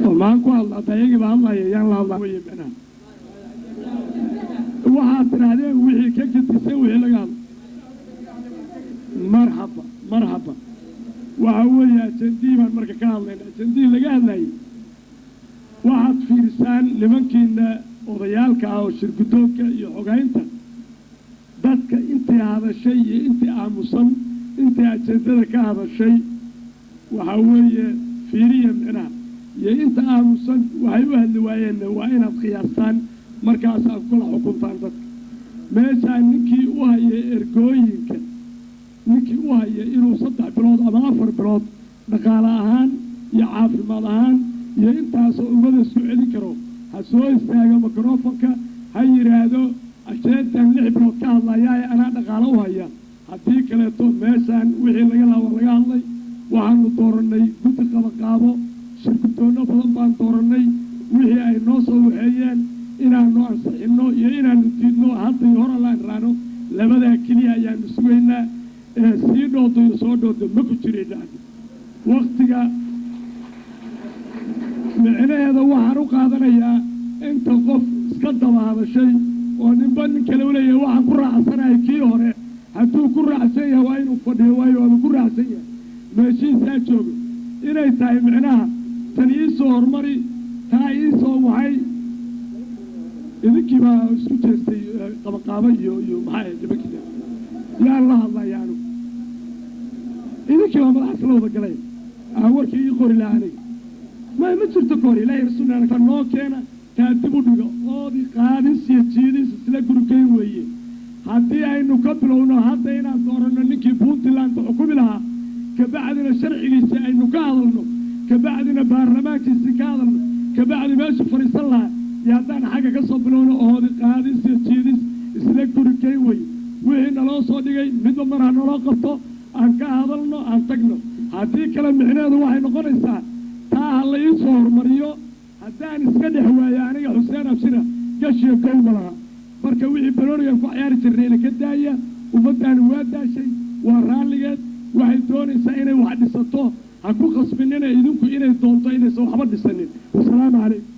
وما قال أتايج بالله يلا الله ويبنا وحاطر عليه وحي كيك تسوي لقال مرحبا مرحبا وهو يا جندي من مركز كامل جندي لقال لي واحد في لسان لمنكن وضيالك أو شركتوك يحقينته dadka intii hada shay intii aamusan intii ajeedada ka hada shay waxa weeye fiiriye macna iyo inta aamusan waxay u hadli waayeen waa inaad qiyaastaan markaas aad kula xukuntaan dadka meesha ninkii u hayay ergooyinka ninkii u hayay inuu 3 bilood ama 4 bilood dhaqaale ahaan iyo caafimaad ahaan iyo intaas oo umada soo celin karo ha soo istaago mikrofoonka ha yiraahdo أشياء اللي بروكها الله يا أنا دقالة وهي هديك لتو مثلا وحي لقى الله وعن طورني كنت قبقابو شركتونا فلان طورني وحي أي نوصل وحيين إنا نوصل إنه ينا نتينو حتى يهور الله نرانو لبدا كليا يعني سوينا سيدو تو يصودو مكتري دان وقتك معنا هذا وحروق هذا يا أنت قف سكدم هذا الشيء ونبان كلولي واحد كرة سنة كيوره هتو كرة سيا وين وفده وين وكرة سيا ماشي ساتشوب إلى تاي معناها تنيسو هرمري تايسو وحي إذا كيما سوتشتي قبقابي يو معاي جبكي يا الله الله يعني إذا كيما ملحسلو بقلي أول كي يقول لعني ما متشرت كوري لا يرسلنا كنو كينا كاتبو دغ اودي قادس يجيدس سلا غركاي ويه hadii aynu ka bilowno hadda inaan doorano ninkii Puntland xukumi lahaa kabacdina sharcigiisa aynu ka hadalno kabacdina baarlamaankiisa ka hadalno kabacdi meesha fariisan lahaa yaadaan xaga ka soo bilowno oodi qaadis jiidis isla gurikay way wixii naloo soo dhigay midba mar ha naloo qabto aan ka hadalno aan tagno hadii kale micnaheedu waxay noqonaysaa taa la ii soo hormariyo haddaan iska dhex waayo aniga Xuseen Abshira gashiyo kowmalaha marka wixii balooriga ku ciyaari jirnay ka daaya ummadaan waa daashay waa raaligeed waxay doonaysaa inay wax dhisato ha ku qasbinina idinku inay doonto inay soo waxba dhisanin wassalaamu calaykum